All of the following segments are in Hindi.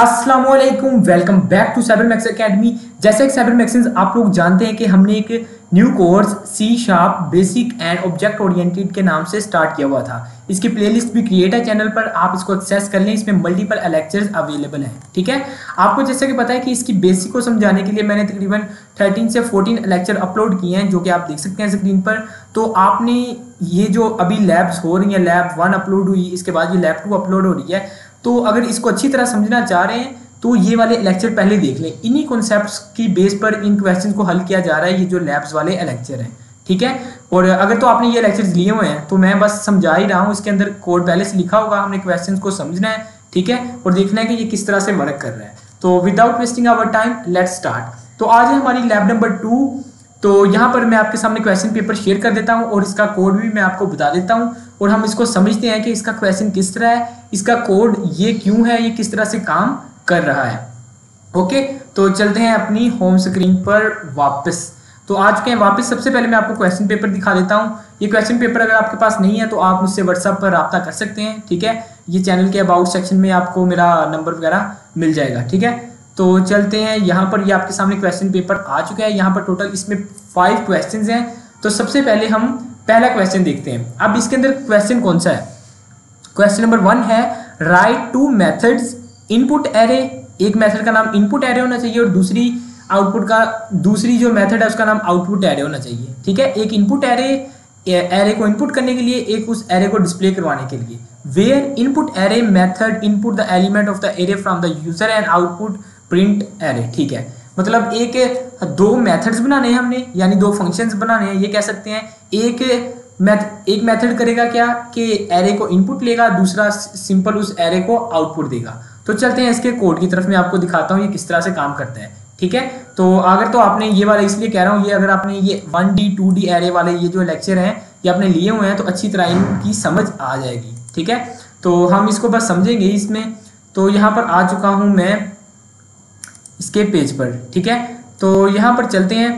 अस्सलामुअलैकुम, welcome back to Cyber Max Academy. जैसे कि साइबर मैक्सिन्स आप लोग जानते हैं कि हमने एक new course C# basic and object oriented के नाम से स्टार्ट किया हुआ था। इसकी प्लेलिस्ट भी क्रिएट है चैनल पर, आप इसको एक्सेस कर लें। इसमें मल्टीपल लेक्चर्स अवेलेबल हैं। ठीक है, आपको जैसे कि पता है कि इसकी बेसिक को समझाने के लिए मैंने तकरीबन 13 से 14 लेक्चर अपलोड किए हैं, जो कि आप देख सकते हैं स्क्रीन पर। तो आपने ये जो अभी लैब्स हो रही हैं, लैब 1 अपलोड हुई, इसके बाद ये लैब 2 अपलोड हो रही है। तो अगर इसको अच्छी तरह समझना चाह रहे हैं तो ये वाले लेक्चर पहले देख लें। इन्हीं कॉन्सेप्ट्स की बेस पर इन क्वेश्चन को हल किया जा रहा है, ये जो लैब्स वाले लेक्चर हैं। ठीक है, और अगर तो आपने ये लेक्चर्स लिए हुए हैं तो मैं बस समझा ही रहा हूँ। इसके अंदर कोड पहले से लिखा होगा, हमने क्वेश्चन को समझना है। ठीक है, और देखना है कि ये किस तरह से वर्क कर रहा है। तो without wasting our time let's start. तो आज है हमारी लैब नंबर 2। तो यहाँ पर मैं आपके सामने क्वेश्चन पेपर शेयर कर देता हूँ और इसका कोड भी मैं आपको बता देता हूँ, और हम इसको समझते हैं कि इसका क्वेश्चन किस तरह है, इसका कोड ये क्यों है, ये किस तरह से काम कर रहा है। ओके, तो चलते हैं अपनी होम स्क्रीन पर वापस। तो आ चुके हैं वापस। सबसे पहले मैं आपको क्वेश्चन पेपर दिखा देता हूँ। ये क्वेश्चन पेपर अगर आपके पास नहीं है तो आप मुझसे व्हाट्सएप पर रब्ता कर सकते हैं। ठीक है, ये चैनल के अबाउट सेक्शन में आपको मेरा नंबर वगैरह मिल जाएगा। ठीक है, तो चलते हैं यहाँ पर। ये आपके सामने क्वेश्चन पेपर आ चुका है। यहाँ पर टोटल इसमें 5 क्वेश्चन हैं। तो सबसे पहले हम पहला क्वेश्चन देखते हैं। अब इसके अंदर क्वेश्चन कौन सा है? क्वेश्चन नंबर 1 है राइट 2 मेथड्स इनपुट एरे। एक मेथड का नाम इनपुट एरे होना चाहिए और दूसरी जो मेथड है उसका नाम आउटपुट एरे होना चाहिए। ठीक है, एक इनपुट एरे को इनपुट करने के लिए, एक उस एरे को डिस्प्ले करवाने के लिए। Where input array method input the element of the array from the user and output print array. ठीक है, मतलब दो मेथड्स बनाने हैं हमने, यानी 2 फंक्शंस बनाने हैं, ये कह सकते हैं। एक मेथड करेगा क्या कि एरे को इनपुट लेगा, दूसरा सिंपल उस एरे को आउटपुट देगा। तो चलते हैं इसके कोड की तरफ। मैं आपको दिखाता हूँ ये किस तरह से काम करता है। ठीक है, तो अगर तो आपने ये वाला, इसलिए कह रहा हूँ, ये अगर आपने ये 1D 2D एरे वाले ये जो लेक्चर हैं ये आपने लिए हुए हैं तो अच्छी तरह इनकी समझ आ जाएगी। ठीक है, तो हम इसको बस समझेंगे इसमें। तो यहाँ पर आ चुका हूँ मैं इसके पेज पर। ठीक है, तो यहाँ पर चलते हैं।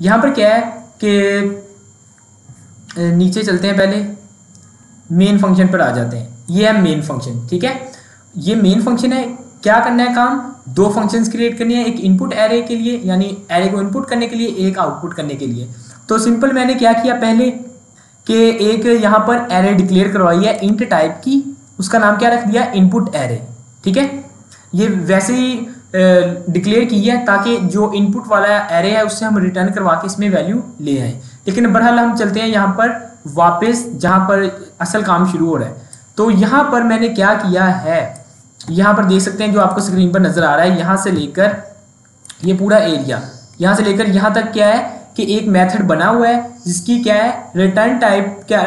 यहाँ पर क्या है कि नीचे चलते हैं, पहले मेन फंक्शन पर आ जाते हैं। ये है मेन फंक्शन। ठीक है, ये मेन फंक्शन है। क्या करना है काम? 2 फंक्शंस क्रिएट करनी है, एक इनपुट एरे के लिए, यानी एरे को इनपुट करने के लिए, एक आउटपुट करने के लिए। तो सिंपल मैंने क्या किया पहले कि एक यहाँ पर एरे डिक्लेयर करवाई है इंट टाइप की, उसका नाम क्या रख दिया? Input array. ठीक है, ये वैसे ही डिक्लेयर की है ताकि जो इनपुट वाला एरे है उससे हम रिटर्न करवा के इसमें वैल्यू ले आए। लेकिन बहरहाल हम चलते हैं यहाँ पर वापस, जहाँ पर असल काम शुरू हो रहा है। तो यहाँ पर मैंने क्या किया है, यहाँ पर देख सकते हैं जो आपको स्क्रीन पर नजर आ रहा है, यहाँ से लेकर ये पूरा एरिया, यहाँ से लेकर यहाँ तक क्या है कि एक मेथड बना हुआ है जिसकी क्या है रिटर्न टाइप। क्या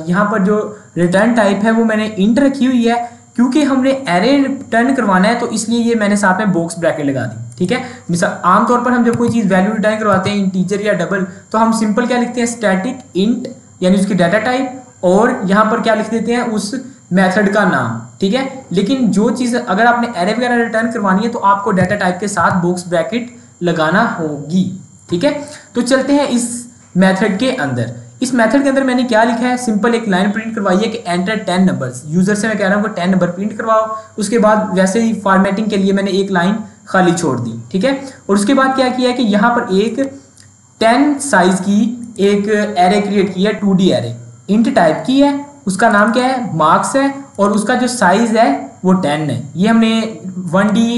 यहाँ पर जो रिटर्न टाइप है वो मैंने इंट रखी हुई है, क्योंकि हमने एरे रिटर्न करवाना है तो इसलिए ये मैंने साथ में बॉक्स ब्रैकेट लगा दी। ठीक है, मिसाल आमतौर पर हम जब कोई चीज़ वैल्यू रिटर्न करवाते हैं इंटीजर या डबल, तो हम सिंपल क्या लिखते हैं? स्टैटिक इंट, यानी उसकी डाटा टाइप, और यहाँ पर क्या लिख देते हैं? उस मेथड का नाम। ठीक है, लेकिन जो चीज़ अगर आपने एरे वगैरह रिटर्न करवानी है तो आपको डाटा टाइप के साथ बॉक्स ब्रैकेट लगाना होगी। ठीक है, तो चलते हैं इस मेथड के अंदर। इस मेथड के अंदर मैंने क्या लिखा है? सिंपल एक लाइन प्रिंट करवाई है कि एंटर 10 नंबर्स। यूजर से मैं कह रहा हूँ कि 10 नंबर प्रिंट करवाओ। उसके बाद वैसे ही फॉर्मेटिंग के लिए मैंने एक लाइन खाली छोड़ दी। ठीक है, और उसके बाद क्या किया है कि यहाँ पर एक 10 साइज की एक एरे क्रिएट की है, 2D एरे, इंट टाइप की है। उसका नाम क्या है? मार्क्स है, और उसका जो साइज है वो 10 है। ये हमने 1D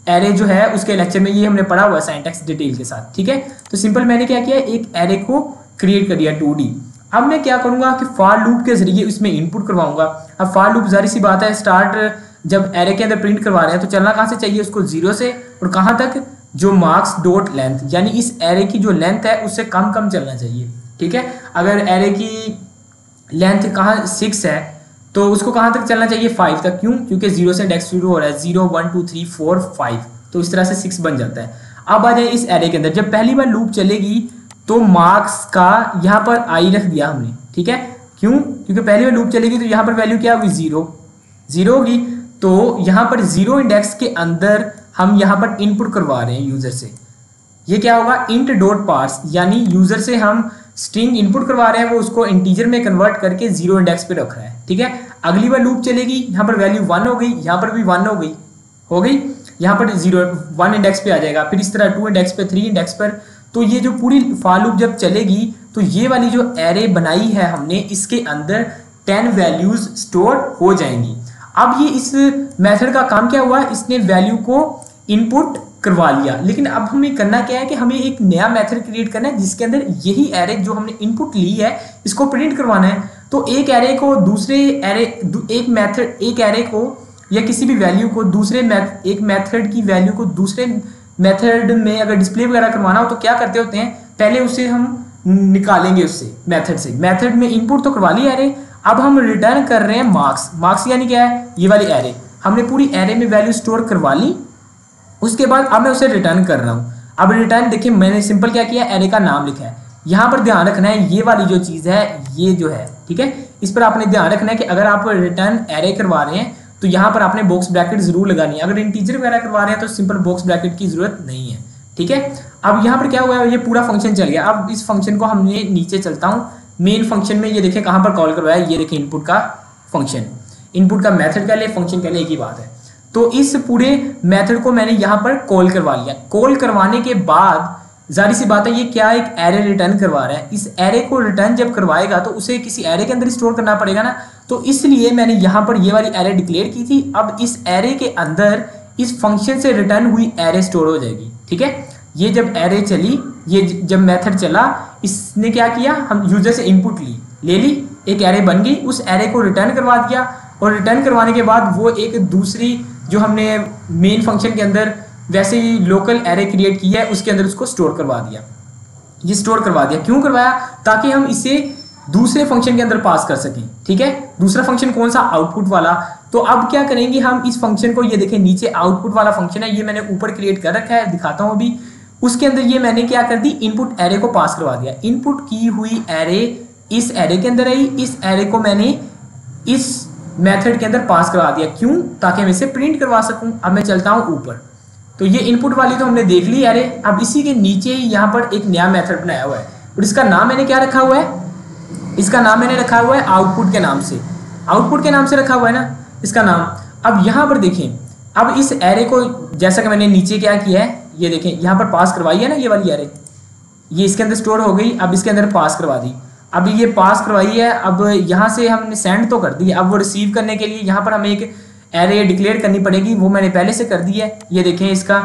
एरे जो है उसके लेक्चर में ये हमने पढ़ा हुआ है सिंटैक्स डिटेल के साथ। ठीक है, तो सिंपल मैंने क्या किया, एक एरे को क्रिएट कर दिया 2D। अब मैं क्या करूंगा कि फॉर लूप के जरिए इसमें इनपुट करवाऊंगा। अब फॉर लूप जारी सी बात है, स्टार्ट जब एरे के अंदर प्रिंट करवा रहे हैं तो चलना कहाँ से चाहिए? उसको 0 से, और कहाँ तक? जो मार्क्स डॉट लेंथ, यानी इस एरे की जो लेंथ है उससे कम कम चलना चाहिए। ठीक है, अगर एरे की लेंथ कहाँ 6 है तो उसको कहाँ तक चलना चाहिए? 5 तक। क्यों? क्योंकि 0 से इंडेक्स शुरू हो रहा है, 0 1 2 3 4 5, तो इस तरह से 6 बन जाता है। अब आ जाए इस एरे के अंदर, जब पहली बार लूप चलेगी तो मार्क्स का यहाँ पर आई रख दिया हमने। ठीक है, क्यों? क्योंकि पहली बार लूप चलेगी तो यहाँ पर वैल्यू क्या होगी? 0 होगी। तो यहाँ पर 0 इंडेक्स के अंदर हम यहाँ पर इनपुट करवा रहे हैं यूजर से। ये क्या होगा? इंट डॉट पार्स, यानी यूजर से हम स्ट्रिंग इनपुट करवा रहे हैं, वो उसको इंटीजर में कन्वर्ट करके 0 इंडेक्स पे रख रहा है। ठीक है, अगली बार लूप चलेगी, यहाँ पर वैल्यू 1 हो गई, यहाँ पर भी 1 हो गई। यहाँ पर 1 इंडेक्स पे आ जाएगा, फिर इस तरह 2 इंडेक्स पे, 3 इंडेक्स पर। तो ये जो पूरी फॉर लूप जब चलेगी तो ये वाली जो एरे बनाई है हमने, इसके अंदर 10 वैल्यूज स्टोर हो जाएंगी। अब ये इस मेथड का काम क्या हुआ, इसने वैल्यू को इनपुट करवा लिया, लेकिन अब हमें करना क्या है कि हमें एक नया मेथड क्रिएट करना है जिसके अंदर यही एरे जो हमने इनपुट ली है इसको प्रिंट करवाना है। तो एक एरे को दूसरे एरे, एक एरे को या किसी भी वैल्यू को एक मेथड की वैल्यू को दूसरे मेथड में अगर डिस्प्ले वगैरह करवाना हो तो क्या करते होते हैं, पहले उसे हम निकालेंगे उससे मेथड से। मेथड में इनपुट तो करवा ली एरे, अब हम रिटर्न कर रहे हैं मार्क्स। मार्क्स यानी क्या है, ये वाली एरे, हमने पूरी एरे में वैल्यू स्टोर करवा ली, उसके बाद अब मैं उसे रिटर्न कर रहा हूँ। अब रिटर्न देखिए मैंने सिंपल क्या किया, एरे का नाम लिखा है। यहाँ पर ध्यान रखना है ये वाली जो चीज़ है, ये जो है, ठीक है, इस पर आपने ध्यान रखना है कि अगर आप रिटर्न एरे करवा रहे हैं तो यहाँ पर आपने बॉक्स ब्रैकेट जरूर लगानी है। अगर इंटीजर वगैरह करवा रहे हैं तो सिंपल बॉक्स ब्रैकेट की जरूरत नहीं है, ठीक है। अब यहाँ पर क्या हुआ है, ये पूरा फंक्शन चल गया। अब इस फंक्शन को हमने नीचे चलता हूँ मेन फंक्शन में, ये देखें कहाँ पर कॉल करवाया, ये देखें इनपुट का फंक्शन, इनपुट का मेथड कह ले, फंक्शन कह ले, एक ही बात है। तो इस पूरे मेथड को मैंने यहाँ पर कॉल करवा लिया। कॉल करवाने के बाद जाहिर सी बात है ये क्या एक एरे रिटर्न करवा रहा है। इस एरे को रिटर्न जब करवाएगा तो उसे किसी एरे के अंदर स्टोर करना पड़ेगा ना, तो इसलिए मैंने यहाँ पर ये वाली एरे डिक्लेयर की थी। अब इस एरे के अंदर इस फंक्शन से रिटर्न हुई एरे स्टोर हो जाएगी, ठीक है। ये जब एरे चली, ये जब मेथड चला, इसने क्या किया, हम यूजर से इनपुट ले ली, एक एरे बन गई, उस एरे को रिटर्न करवा दिया, और रिटर्न करवाने के बाद वो एक दूसरी जो हमने मेन फंक्शन के अंदर वैसे ही लोकल एरे क्रिएट की है उसके अंदर उसको स्टोर करवा दिया। ये स्टोर करवा दिया क्यों करवाया, ताकि हम इसे दूसरे फंक्शन के अंदर पास कर सकें, ठीक है। दूसरा फंक्शन कौन सा, आउटपुट वाला। तो अब क्या करेंगे हम इस फंक्शन को, ये देखें नीचे आउटपुट वाला फंक्शन है, ये मैंने ऊपर क्रिएट कर रखा है, दिखाता हूँ अभी। उसके अंदर ये मैंने क्या कर दी, इनपुट एरे को पास करवा दिया। इनपुट की हुई एरे इस एरे के अंदर आई, इस एरे को मैंने इस मेथड के अंदर पास करवा दिया, क्यों, ताकि मैं इसे प्रिंट करवा सकूं। अब मैं चलता हूं ऊपर, तो ये इनपुट वाली तो हमने देख ली एरे। अब इसी के नीचे ही यहाँ पर एक नया मेथड बनाया हुआ है, और इसका नाम मैंने क्या रखा हुआ है, इसका नाम मैंने रखा हुआ है आउटपुट के नाम से। आउटपुट के नाम से रखा हुआ है ना इसका नाम। अब यहाँ पर देखें, अब इस एरे को जैसा कि मैंने नीचे क्या किया है, ये देखें यहाँ पर पास करवाई है ना, ये वाली एरे, ये इसके अंदर स्टोर हो गई। अब इसके अंदर पास करवा दी, अब ये पास करवाई है। अब यहाँ से हमने सेंड तो कर दी है, अब वो रिसीव करने के लिए यहाँ पर हमें एक एरे डिक्लेयर करनी पड़ेगी, वो मैंने पहले से कर दी है। ये देखें इसका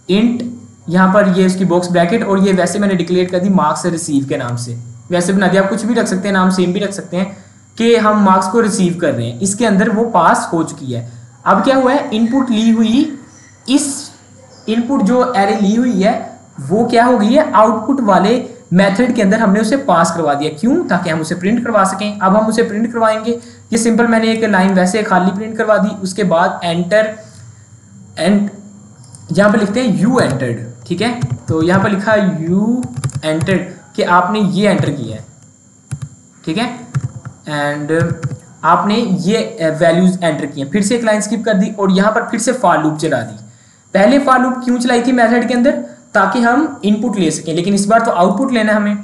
इंट, यहाँ पर ये उसकी बॉक्स ब्रैकेट, और ये वैसे मैंने डिक्लेयर कर दी मार्क्स रिसीव के नाम से, वैसे बना दिया। आप कुछ भी रख सकते हैं, नाम सेम भी रख सकते हैं कि हम मार्क्स को रिसीव कर रहे हैं। इसके अंदर वो पास हो चुकी है। अब क्या हुआ है, इनपुट ली हुई, इस इनपुट जो एरे ली हुई है वो क्या हो गई है, आउटपुट वाले मेथड के अंदर हमने उसे पास करवा दिया, क्यों, ताकि हम उसे प्रिंट करवा सकें। अब हम उसे प्रिंट करवाएंगे, ये सिंपल मैंने एक लाइन वैसे खाली प्रिंट करवा दी। उसके बाद एंटर, एंड यहाँ पर लिखते हैं यू एंटर्ड, ठीक है। तो यहाँ पर लिखा है यू एंटर्ड कि आपने ये एंटर किया है, ठीक है, एंड आपने ये वैल्यूज एंटर किए। फिर से एक लाइन स्किप कर दी और यहाँ पर फिर से फॉर लूप चला दी। पहले फॉर लूप क्यों चलाई थी मेथड के अंदर, ताकि हम इनपुट ले सकें, लेकिन इस बार तो आउटपुट लेना है हमें।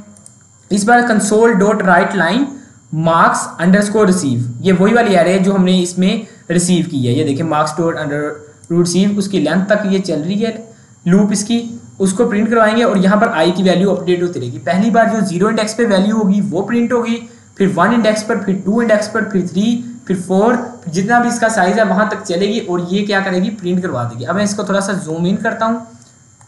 इस बार console dot write line marks underscore receive, ये वही वाली एरे है जो हमने इसमें रिसीव की है। ये देखिए मार्क्स डॉट अंडर रिसीव, उसकी लेंथ तक ये चल रही है लूप इसकी, उसको प्रिंट करवाएंगे और यहाँ पर आई की वैल्यू अपडेट होती रहेगी। पहली बार जो 0 इंडेक्स पे वैल्यू होगी वो प्रिंट होगी, फिर 1 इंडेक्स पर, फिर 2 इंडेक्स पर, फिर 3, फिर 4, जितना भी इसका साइज है वहां तक चलेगी और ये क्या करेगी, प्रिंट करवा देगी। अब मैं इसको थोड़ा सा जूम इन करता हूँ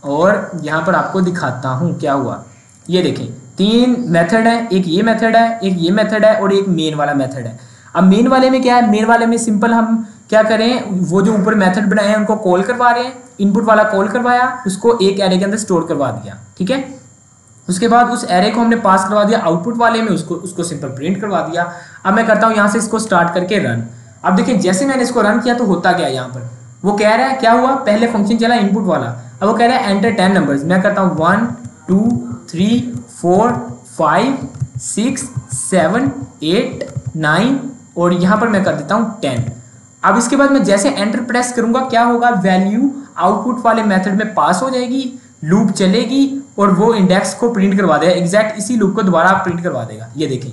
और यहाँ पर आपको दिखाता हूँ क्या हुआ। ये देखें 3 मेथड है, एक ये मेथड है, एक ये मेथड है और एक मेन वाला मेथड है। अब मेन वाले में क्या है, मेन वाले में सिंपल हम क्या करें, वो जो ऊपर मेथड बनाए हैं उनको कॉल करवा रहे हैं। इनपुट वाला कॉल करवाया, उसको एक एरे के अंदर स्टोर करवा दिया, ठीक है। उसके बाद उस एरे को हमने पास करवा दिया आउटपुट वाले में, उसको सिंपल प्रिंट करवा दिया। अब मैं करता हूँ यहाँ से इसको स्टार्ट करके रन। अब देखिए जैसे मैंने इसको रन किया तो होता क्या है, यहाँ पर वो कह रहा है क्या हुआ, पहले फंक्शन चला इनपुट वाला, अब वो कह रहा है एंटर 10 नंबर्स। मैं करता हूँ 1 2 3 4 5 6 7 8 9 और यहाँ पर मैं कर देता हूँ 10। अब इसके बाद मैं जैसे एंटर प्रेस करूंगा क्या होगा, वैल्यू आउटपुट वाले मेथड में पास हो जाएगी, लूप चलेगी और वो इंडेक्स को प्रिंट करवा देगा। एग्जैक्ट इसी लूप को दोबारा प्रिंट करवा देगा। ये देखें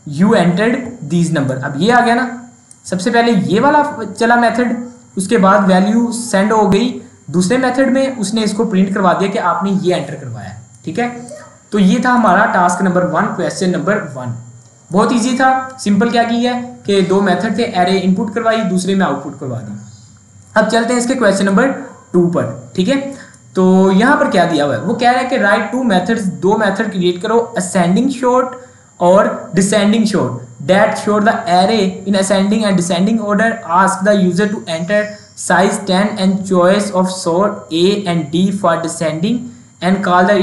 यू एंटर्ड दीज नंबर, अब ये आ गया ना। सबसे पहले ये वाला चला मेथड, उसके बाद वैल्यू सेंड हो गई दूसरे मेथड में उसने इसको प्रिंट करवा दिया कि आपने ये एंटर करवाया, ठीक है। तो ये था हमारा टास्क नंबर 1, क्वेश्चन नंबर 1। बहुत इजी था, सिंपल क्या की है कि 2 मेथड थे, एरे इनपुट करवाई, दूसरे में आउटपुट करवा दी। अब चलते हैं इसके क्वेश्चन नंबर 2 पर, ठीक है। तो यहाँ पर क्या दिया हुआ है, वो कह रहा है कि राइट 2 मेथड्स, 2 मेथड क्रिएट करो, असेंडिंग शॉर्ट और descending short that show the array in ascending and descending order. Ask the user to enter size 10 and choice of sort A and D for descending and call the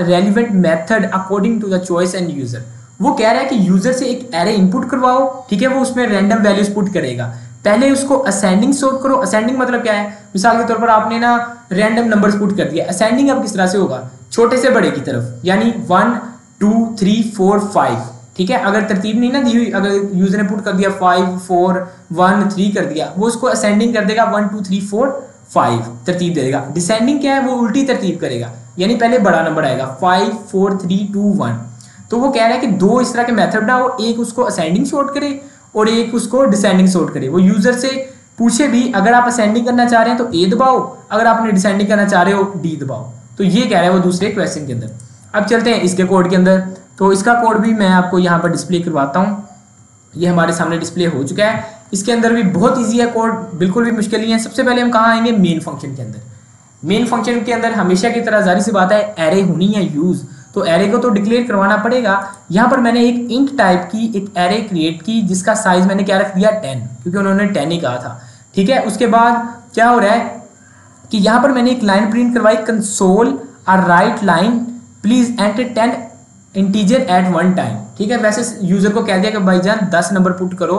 relevant method according to the choice and user. वो कह रहा है कि यूजर से एक एरे इनपुट करवाओ, ठीक है, वो उसमें रैंडम वैल्यूज पुट करेगा। पहले उसको असेंडिंग सॉर्ट करो। असेंडिंग मतलब क्या है, मिसाल के तौर पर आपने ना रैंडम नंबर्स पुट कर दिया। असेंडिंग अब किस तरह से होगा, छोटे से बड़े की तरफ, यानी 1 2 3 4 5, ठीक है। अगर तरतीब नहीं ना दी हुई, अगर यूजर ने पुट कर दिया 5 4 1 3 कर दिया, वो उसको असेंडिंग कर देगा 1 2 3 4 5 तरतीब दे देगा। डिसेंडिंग क्या है, वो उल्टी तरतीब करेगा, यानी पहले बड़ा नंबर आएगा 5 4 3 2 1। तो वो कह रहा है कि 2 इस तरह के मेथड ना हो, एक उसको असेंडिंग सॉर्ट करे और एक उसको डिसेंडिंग सॉर्ट करे। वो यूजर से पूछे भी, अगर आप असेंडिंग करना चाह रहे हैं तो ए दबाओ, अगर आपने डिसेंडिंग करना चाह रहे हो डी दबाओ। तो ये कह रहा है वो दूसरे क्वेश्चन के अंदर। अब चलते हैं इसके कोड के अंदर। तो इसका कोड भी मैं आपको यहाँ पर डिस्प्ले करवाता हूँ। ये हमारे सामने डिस्प्ले हो चुका है। इसके अंदर भी बहुत इजी है कोड, बिल्कुल भी मुश्किल नहीं है। सबसे पहले हम कहाँ आएंगे, मेन फंक्शन के अंदर। मेन फंक्शन के अंदर हमेशा की तरह जाहिर सी बात है एरे होनी है यूज, तो एरे को तो डिक्लेयर करवाना पड़ेगा। यहाँ पर मैंने एक इंट टाइप की एक एरे क्रिएट की जिसका साइज मैंने क्या रख दिया 10, क्योंकि उन्होंने 10 ही कहा था, ठीक है। उसके बाद क्या हो रहा है कि यहाँ पर मैंने एक लाइन प्रिंट करवाई, कंसोल और write line please enter 10 integer at 1 time, ठीक है। वैसे यूजर को कह दिया कि भाईजान 10 नंबर पुट करो,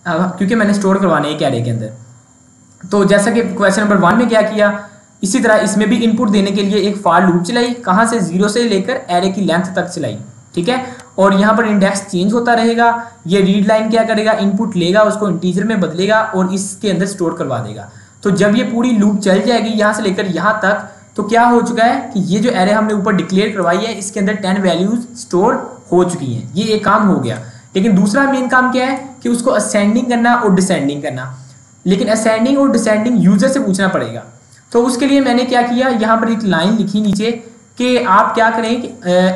क्योंकि मैंने स्टोर करवाने एक एरे के अंदर। तो जैसा कि क्वेश्चन नंबर 1 में क्या किया, इसी तरह इसमें भी इनपुट देने के लिए एक फॉर लूप चलाई, कहाँ से 0 से लेकर एरे की लेंथ तक चलाई, ठीक है। और यहाँ पर इंडेक्स चेंज होता रहेगा। ये रीड लाइन क्या करेगा, इनपुट लेगा, उसको इंटीजर में बदलेगा और इसके अंदर स्टोर करवा देगा। तो जब ये पूरी लूप चल जाएगी यहाँ से लेकर यहाँ तक, तो क्या हो चुका है कि ये जो एरे हमने ऊपर डिक्लेयर करवाई है इसके अंदर 10 वैल्यूज स्टोर हो चुकी हैं। ये एक काम हो गया। लेकिन दूसरा मेन काम क्या है कि उसको असेंडिंग करना और डिसेंडिंग करना। लेकिन असेंडिंग और डिसेंडिंग यूजर से पूछना पड़ेगा। तो उसके लिए मैंने क्या किया, यहाँ पर एक लाइन लिखी नीचे कि आप क्या करें कि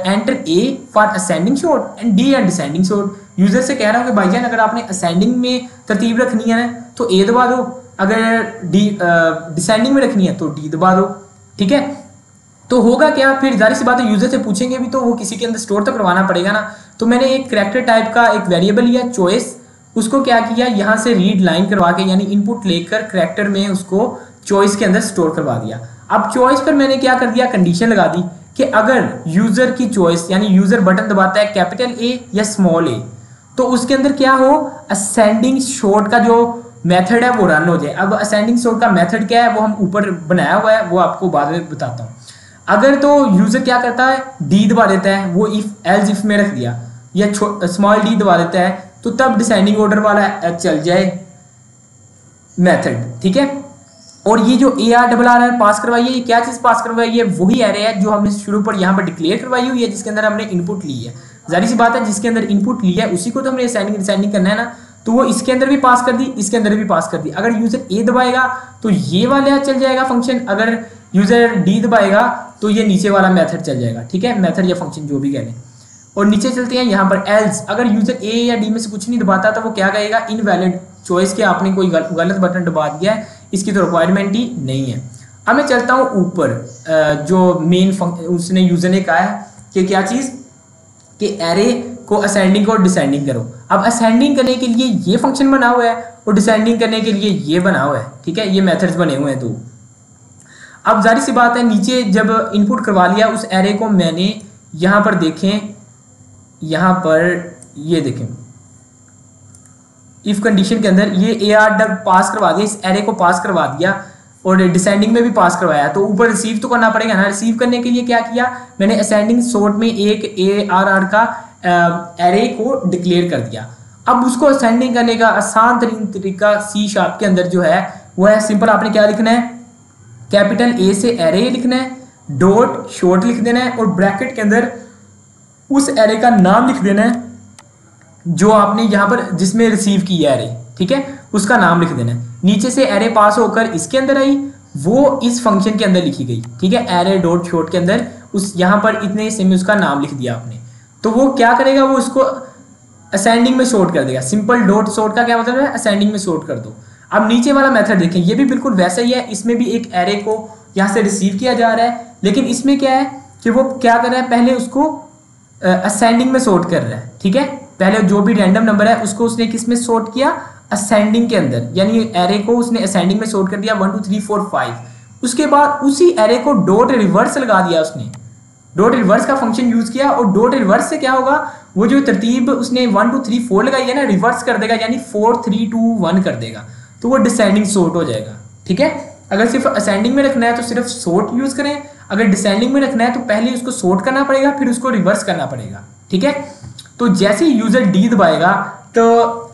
enter A for ascending sort and D and descending sort. User से कह रहा हूँ कि भाईजान अगर आपने असेंडिंग में तरतीब रखनी है तो ए दबा दो, अगर डिसेंडिंग में रखनी है तो डी दबा दो, ठीक है। तो होगा क्या, फिर जाहिर सी बात है यूजर से पूछेंगे भी तो वो किसी के अंदर स्टोर तो करवाना पड़ेगा ना। तो मैंने एक कैरेक्टर टाइप का एक वेरिएबल लिया चॉइस, उसको क्या किया यहाँ से रीड लाइन करवा के यानी इनपुट लेकर कैरेक्टर में उसको चॉइस के अंदर स्टोर करवा दिया। अब चॉइस पर मैंने क्या कर दिया, कंडीशन लगा दी कि अगर यूजर की चॉइस यानी यूजर बटन दबाता है कैपिटल ए या स्मॉल ए, तो उसके अंदर क्या हो, असेंडिंग शॉर्ट का जो मेथड है वो रन हो जाए। अब असेंडिंग शॉर्ट का मेथड क्या है वो हम ऊपर बनाया हुआ है, वो आपको बाद में बताता हूँ। अगर तो यूजर क्या करता है, डी दबा देता है, वो इफ एल्स इफ में रख दिया या स्मॉल डी दबा देता है, तो तब डिसेंडिंग ऑर्डर वाला चल जाए मेथड, ठीक है। और ये जो ARRR पास करवाई है, ये क्या चीज पास करवाई है, वही एरे है जो हमने शुरू पर यहाँ पर डिक्लेयर करवाई हुई है, जिसके अंदर हमने इनपुट ली है। जाहिर सी बात है जिसके अंदर इनपुट लिया है उसी को तो हमने असेंडिंग डिसेंडिंग करना है ना। तो वो इसके अंदर भी पास कर दी, इसके अंदर भी पास कर दी। अगर यूजर ए दबाएगा तो ये वाला चल जाएगा फंक्शन, अगर यूजर डी दबाएगा तो ये नीचे वाला मेथड चल जाएगा, ठीक है, मेथड या फंक्शन जो भी कह लें। और नीचे चलते हैं यहाँ पर एल्स, अगर यूजर ए या डी में से कुछ नहीं दबाता तो वो क्या कहेगा, इनवैलिड चॉइस के आपने कोई गलत बटन दबा दिया है, इसकी तो रिक्वायरमेंट ही नहीं है। अब मैं चलता हूँ ऊपर, जो मेन उसने यूजर ने कहा है कि क्या चीज़, कि एरे को असेंडिंग और डिसेंडिंग करो। अब असेंडिंग करने के लिए ये फंक्शन बना हुआ है और डिसेंडिंग करने के लिए ये बना हुआ है, ठीक है, ये मेथड्स बने हुए हैं। तो अब जाहिर सी बात है नीचे जब इनपुट करवा लिया उस एरे को, मैंने यहाँ पर देखें, यहाँ पर ये देखें इफ कंडीशन के अंदर ये AR पास करवा दिया, इस एरे को पास करवा दिया और डिसेंडिंग में भी पास करवाया, तो ऊपर रिसीव तो करना पड़ेगा ना। रिसीव करने के लिए क्या किया, मैंने असेंडिंग सॉर्ट में एक ARR का एरे को डिक्लेयर कर दिया। अब उसको असेंडिंग करने का आसान तरीन तरीका C# के अंदर जो है वो है सिंपल, आपने क्या लिखना है, कैपिटल A से एरे लिखना है, डॉट शॉर्ट लिख देना है और ब्रैकेट के अंदर उस एरे का नाम लिख देना है जो आपने यहाँ पर जिसमें रिसीव किया एरे, ठीक है, उसका नाम लिख देना है। नीचे से एरे पास होकर इसके अंदर आई, वो इस फंक्शन के अंदर लिखी गई, ठीक है, एरे डॉट शॉर्ट के अंदर उस यहाँ पर इतने हिस्से में उसका नाम लिख दिया आपने। तो वो क्या करेगा, वो उसको असेंडिंग में सॉर्ट कर देगा। सिंपल डॉट सॉर्ट का क्या मतलब है, असेंडिंग में सॉर्ट कर दो। अब नीचे वाला मेथड देखें, ये भी बिल्कुल वैसा ही है। इसमें भी एक एरे को यहाँ से रिसीव किया जा रहा है, लेकिन इसमें क्या है कि वो क्या कर रहा है, पहले उसको असेंडिंग में सॉर्ट कर रहा है, ठीक है। पहले जो भी रैंडम नंबर है उसको उसने किस में सॉर्ट किया, असेंडिंग के अंदर, यानी एरे को उसने असेंडिंग में सॉर्ट कर दिया 1 2 3 4 5। उसके बाद उसी एरे को डॉट रिवर्स लगा दिया उसने, डॉट रिवर्स का फंक्शन यूज किया। और डॉट रिवर्स से क्या होगा, वो जो तरतीब उसने 1 2 3 4 लगाई है ना, रिवर्स कर देगा, यानी 4 3 2 1 कर देगा। तो वो डिसेंडिंग सॉर्ट हो जाएगा, ठीक है। अगर सिर्फ असेंडिंग में रखना है तो सिर्फ सॉर्ट यूज करें, अगर डिसेंडिंग में रखना है तो पहले उसको सॉर्ट करना पड़ेगा, फिर उसको रिवर्स करना पड़ेगा, ठीक है। तो जैसे ही यूजर डी दबाएगा तो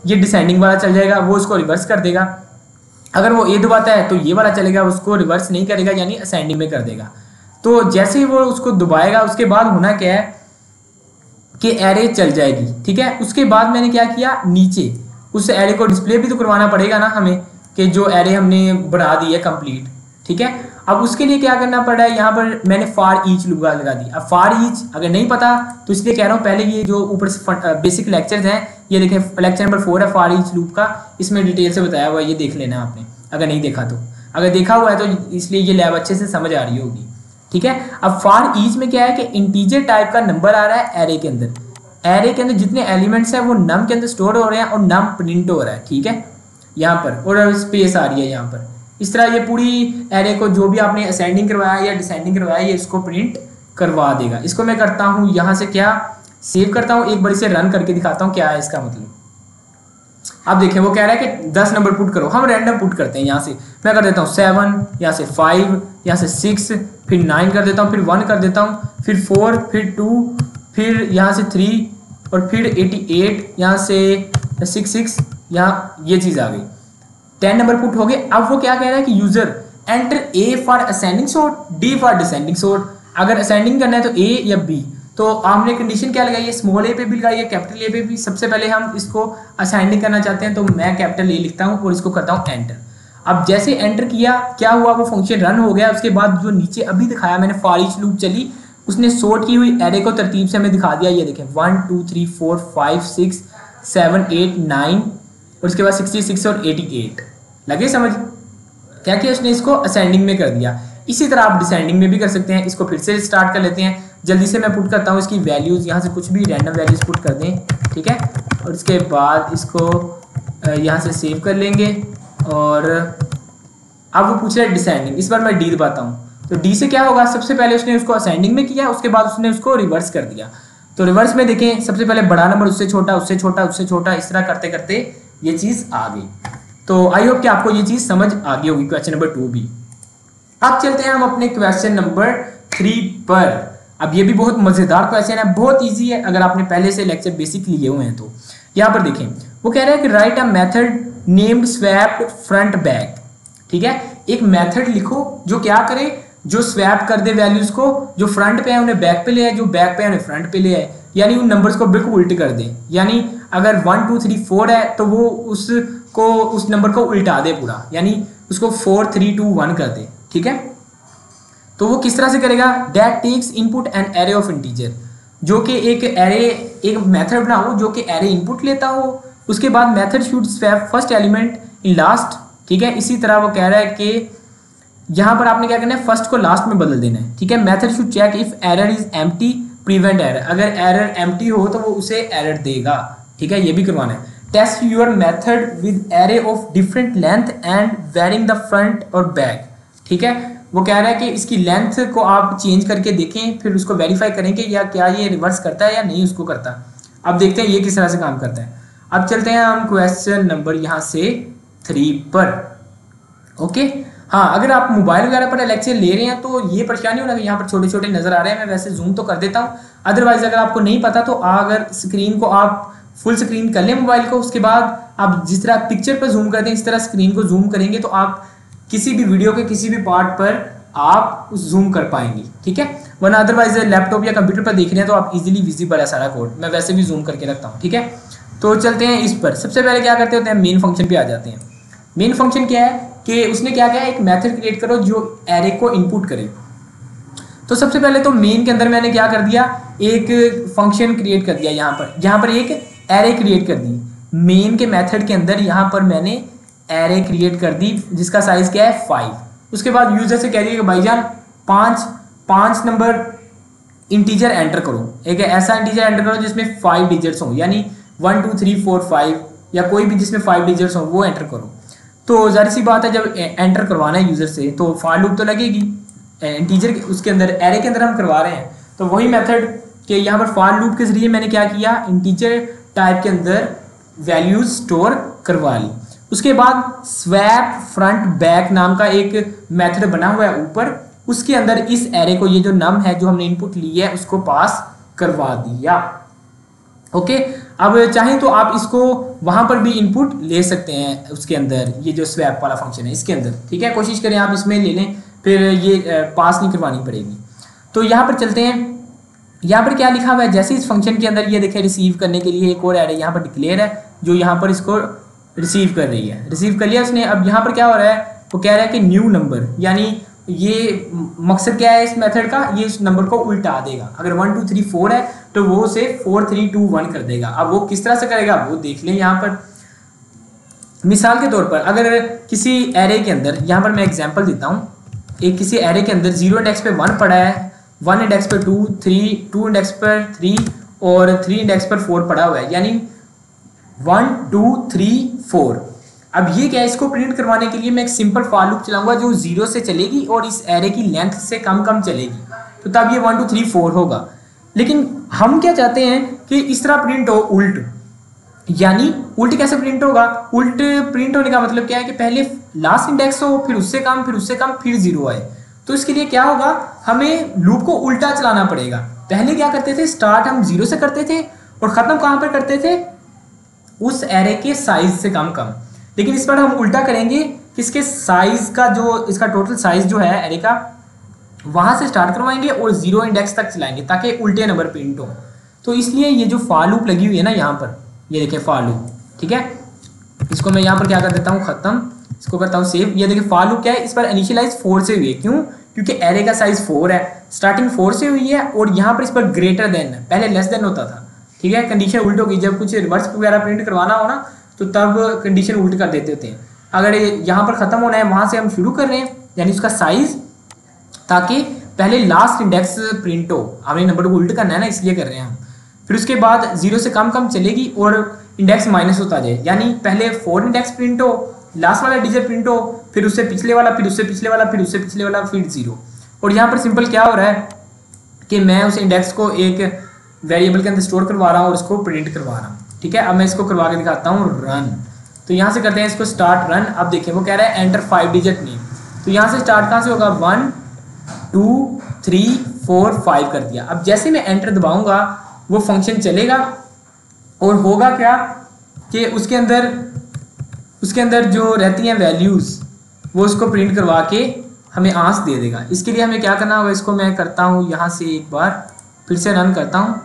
ये डिसेंडिंग वाला चल जाएगा, वो उसको रिवर्स कर देगा। अगर वो ए दबाता है तो ये वाला चलेगा, उसको रिवर्स नहीं करेगा, यानी असेंडिंग में कर देगा। तो जैसे ही वो उसको दबाएगा, उसके बाद होना क्या है कि एरे चल जाएगी, ठीक है। उसके बाद मैंने क्या किया, नीचे उस एरे को डिस्प्ले भी तो करवाना पड़ेगा ना हमें, कि जो एरे हमने बना दी है कंप्लीट, ठीक है। अब उसके लिए क्या करना पड़ रहा है, यहाँ पर मैंने फॉर ईच लूप लगा दी। अब फॉर ईच अगर नहीं पता तो इसलिए कह रहा हूँ, पहले ये जो ऊपर से बेसिक लेक्चर्स हैं, ये देखें लेक्चर नंबर 4 है फॉर ईच लूप का, इसमें डिटेल से बताया हुआ है, ये देख लेना आपने अगर नहीं देखा तो। अगर देखा हुआ है तो इसलिए ये लैब अच्छे से समझ आ रही होगी, ठीक है। अब फॉर ईच में क्या है कि इंटीजर टाइप का नंबर आ रहा है एरे के अंदर, एरे के अंदर जितने एलिमेंट्स हैं वो नम के अंदर स्टोर हो रहे हैं और नम प्रिंट हो रहा है, ठीक है, यहाँ पर, और स्पेस आ रही है यहाँ पर। इस तरह ये पूरी एरे को जो भी आपने असेंडिंग करवाया या डिसेंडिंग करवाया, ये इसको प्रिंट करवा देगा। इसको मैं करता हूँ यहाँ से, क्या सेव करता हूँ, एक बार इसे रन करके दिखाता हूँ क्या है इसका मतलब। अब देखिए वो कह रहा है कि 10 नंबर पुट करो, हम रैंडम पुट करते हैं। यहाँ से मैं कर देता हूँ 7, यहाँ से 5, यहाँ से 6, फिर 9 कर देता हूँ, फिर 1 कर देता हूँ, फिर 4, फिर 2, फिर यहाँ से 3 और फिर 88, यहाँ से 66, यहाँ ये चीज़ आ गई, 10 नंबर पुट हो गए। अब वो क्या कह रहा है कि user enter A for ascending sort, D for descending sort. अगर असेंडिंग करना है तो ए या बी, तो आपने कंडीशन क्या लगाई है, स्मॉल ए पे भी लगाई है, कैपिटल ए पे भी। सबसे पहले हम इसको असेंडिंग करना चाहते हैं तो मैं कैपिटल ए लिखता हूँ और इसको करता हूँ एंटर। अब जैसे एंटर किया क्या हुआ, वो फंक्शन रन हो गया। उसके बाद जो नीचे अभी दिखाया मैंने फॉर ईच लूप चली, उसने सॉर्ट की हुई एरे को तरतीब से हमें दिखा दिया। ये देखें 1 2 3 4 5 6 7 8 9 और उसके बाद 66 और 88 लगे समझ। क्या किया उसने, इसको असेंडिंग में कर दिया। इसी तरह आप डिसेंडिंग में भी कर सकते हैं। इसको फिर से स्टार्ट कर लेते हैं, जल्दी से मैं पुट करता हूँ इसकी वैल्यूज़। यहाँ से कुछ भी रैंडम वैल्यूज़ पुट कर दें, ठीक है। और उसके बाद इसको यहाँ से सेव कर लेंगे। और अब वो पूछ रहा है डिसेंडिंग, इस बार मैं डी दबाता हूँ। तो डी से क्या होगा, सबसे पहले उसने उसको असेंडिंग में किया, उसके बाद उसने उसको रिवर्स कर दिया। तो रिवर्स में देखें, सबसे पहले बड़ा नंबर उससे छोटा, उससे छोटा, उससे छोटा, इस तरह करते करते ये चीज़ आ गई। तो आई होप कि आपको ये चीज़ समझ आ गई होगी, क्वेश्चन नंबर 2 भी। अब चलते हैं हम अपने क्वेश्चन नंबर 3 पर। अब ये भी बहुत मज़ेदार क्वेश्चन है, बहुत इजी है अगर आपने पहले से लेक्चर बेसिक लिए हुए हैं तो। यहाँ पर देखें वो कह रहा है कि write a method named swapped front back, ठीक है। एक मेथड लिखो जो क्या करे, जो स्वैप कर दे वैल्यूज को, जो फ्रंट पे है उन्हें बैक पे ले आए, जो बैक पे है उन्हें फ्रंट पे ले आए, यानी उन नंबर्स को बिल्कुल उल्टे कर दे। यानी अगर 1 2 3 4 है तो वो उस नंबर को उल्टा दे पूरा, यानी उसको 4 3 2 1 कर दे, ठीक है। तो वो किस तरह से करेगा, that takes input an array of integer, जो कि एक मेथड बनाओ जो कि एरे इनपुट लेता हो। उसके बाद method should swap first element in last, ठीक है। इसी तरह वो कह रहा है कि यहाँ पर आपने क्या करना है, फर्स्ट को लास्ट में बदल देना है, ठीक है। Method should check if error is empty prevent error, अगर एरर एम्प्टी हो तो वो उसे एरर देगा, ठीक है। ये भी करवाना है। Test your method with array of different length and varying the front और बैक, ठीक है। वो कह रहा है कि इसकी लेंथ को आप चेंज करके देखें, फिर उसको वेरीफाई करेंगे या क्या ये रिवर्स करता है या नहीं उसको करता। अब देखते हैं ये किस तरह से काम करता है। अब चलते हैं हम क्वेश्चन नंबर यहाँ से 3 पर, ओके। हाँ, अगर आप मोबाइल वगैरह पर लेक्चर ले रहे हैं तो ये परेशानी होना कि यहाँ पर छोटे छोटे नज़र आ रहे हैं। मैं वैसे जूम तो कर देता हूँ, अदरवाइज अगर आपको नहीं पता तो अगर स्क्रीन को आप फुल स्क्रीन कर लें मोबाइल को, उसके बाद आप जिस तरह पिक्चर पर जूम करते हैं इस तरह स्क्रीन को जूम करेंगे तो आप किसी भी वीडियो के किसी भी पार्ट पर आप जूम कर पाएंगे, ठीक है। वरना अदरवाइज लैपटॉप या कंप्यूटर पर देख रहे हैं तो आप इजीली विजिबल है सारा कोड। मैं वैसे भी जूम करके रखता हूँ, ठीक है। तो चलते हैं इस पर। सबसे पहले क्या करते होते हैं, मेन फंक्शन पे आ जाते हैं। मेन फंक्शन क्या है कि उसने क्या किया, एक मेथड क्रिएट करो जो एरे को इनपुट करे। तो सबसे पहले तो मेन के अंदर मैंने क्या कर दिया, एक फंक्शन क्रिएट कर दिया यहाँ पर एक एरे क्रिएट कर दी। मेन के मेथड के अंदर यहाँ पर मैंने एरे क्रिएट कर दी जिसका साइज क्या है 5। उसके बाद यूजर से कह दिया कि भाईजान 5 नंबर इंटीजर एंटर करो, एक ऐसा इंटीजर एंटर करो जिसमें 5 डिजिट्स हों, यानी 1 2 3 4 5 या कोई भी जिसमें 5 डिजिट्स हों वो एंटर करो। तो जाहिर सी बात है जब एंटर करवाना है यूजर से तो फॉर लूप तो लगेगी इंटीजर उसके अंदर, एरे के अंदर हम करवा रहे हैं। तो वही मेथड के यहाँ पर फॉर लूप के जरिए मैंने क्या किया, इंटीजर टाइप के अंदर वैल्यूज स्टोर करवा ली। उसके बाद स्वैप फ्रंट बैक नाम का एक मेथड बना हुआ है ऊपर, उसके अंदर इस एरे को, ये जो नम है जो हमने इनपुट ली है उसको पास करवा दिया। ओके, अब चाहें तो आप इसको वहां पर भी इनपुट ले सकते हैं उसके अंदर, ये जो स्वैप वाला फंक्शन है इसके अंदर, ठीक है। कोशिश करें आप इसमें ले लें, फिर ये पास नहीं करवानी पड़ेगी। तो यहाँ पर चलते हैं, यहाँ पर क्या लिखा हुआ है, जैसे इस फंक्शन के अंदर ये देखें रिसीव करने के लिए एक और एरे यहाँ पर डिक्लेयर है जो यहाँ पर इसको रिसीव कर रही है, रिसीव कर लिया उसने। अब यहाँ पर क्या हो रहा है, वो कह रहा है कि न्यू नंबर, यानी ये मकसद क्या है इस मेथड का, ये इस नंबर को उल्टा देगा। अगर 1 2 3 4 है तो वो उसे 4 3 2 1 कर देगा। अब वो किस तरह से करेगा वो देख लें। यहाँ पर मिसाल के तौर पर अगर किसी एरे के अंदर, यहाँ पर मैं एग्जांपल देता हूँ, एक किसी एरे के अंदर 0 इंडेक्स पे 1 पड़ा है, 1 इंडेक्स पर 2, 2 इंडेक्स पर 3 और 3 इंडेक्स पर 4 पड़ा हुआ है, यानी 1 2 3 4। अब ये क्या है, इसको प्रिंट करवाने के लिए मैं एक सिंपल फॉर लूप चलाऊंगा जो 0 से चलेगी और इस एरे की लेंथ से कम चलेगी, तो तब ये 1 2 3 4 होगा। लेकिन हम क्या चाहते हैं कि इस तरह प्रिंट हो उल्ट, यानी उल्ट कैसे प्रिंट होगा, उल्ट प्रिंट होने का मतलब क्या है कि पहले लास्ट इंडेक्स हो, फिर उससे कम, फिर उससे कम, फिर 0 आए। तो इसके लिए क्या होगा, हमें लूप को उल्टा चलाना पड़ेगा। पहले क्या करते थे, स्टार्ट हम 0 से करते थे और खत्म कहाँ पर करते थे, उस एरे के साइज से कम। लेकिन इस पर हम उल्टा करेंगे कि इसके साइज का, जो इसका टोटल साइज जो है एरे का, वहां से स्टार्ट करवाएंगे और 0 इंडेक्स तक चलाएंगे ताकि उल्टे नंबर प्रिंट हो। तो इसलिए ये जो फॉर लूप लगी हुई है ना यहाँ पर, ये देखें फॉर लूप, ठीक है। इसको मैं यहाँ पर क्या कर देता हूँ, खत्म, इसको करता हूँ सेव। ये देखिए फॉर लूप क्या है, इस पर इनिशियलाइज 4 से हुई है, क्यों, क्योंकि एरे का साइज 4 है, स्टार्टिंग 4 से हुई है और यहाँ पर इस पर ग्रेटर देन है, पहले लेस देन होता था, ठीक है। कंडीशन उल्ट होगी, जब कुछ रिवर्स वगैरह प्रिंट करवाना हो ना तो तब कंडीशन उल्ट कर देते होते हैं। अगर यहाँ पर खत्म होना है वहां से हम शुरू कर रहे हैं, यानी उसका साइज, ताकि पहले लास्ट इंडेक्स प्रिंट हो, हमने नंबर को उल्ट करना है ना, इसलिए कर रहे हैं हम। फिर उसके बाद 0 से कम चलेगी और इंडेक्स माइनस होता जाए, यानी पहले 4 इंडेक्स प्रिंट हो, लास्ट वाला डिजिट प्रिंट हो, फिर उससे पिछले वाला, फिर उससे पिछले वाला, फिर उससे पिछले वाला, फिर 0। और यहाँ पर सिंपल क्या हो रहा है कि मैं उस इंडेक्स को एक वेरिएबल के अंदर स्टोर करवा रहा हूँ और उसको प्रिंट करवा रहा हूँ, ठीक है। अब मैं इसको करवा के दिखाता हूँ रन। तो यहाँ से करते हैं इसको स्टार्ट रन। अब देखिए वो कह रहा है एंटर 5 डिजिट नेम, तो यहाँ से स्टार्ट कहाँ से होगा, 1 2 3 4 5 कर दिया। अब जैसे मैं एंटर दबाऊंगा वो फंक्शन चलेगा और होगा क्या कि उसके अंदर जो रहती हैं वैल्यूज वो उसको प्रिंट करवा के हमें आंसर दे देगा। इसके लिए हमें क्या करना होगा, इसको मैं करता हूँ यहाँ से एक बार फिर से रन करता हूँ।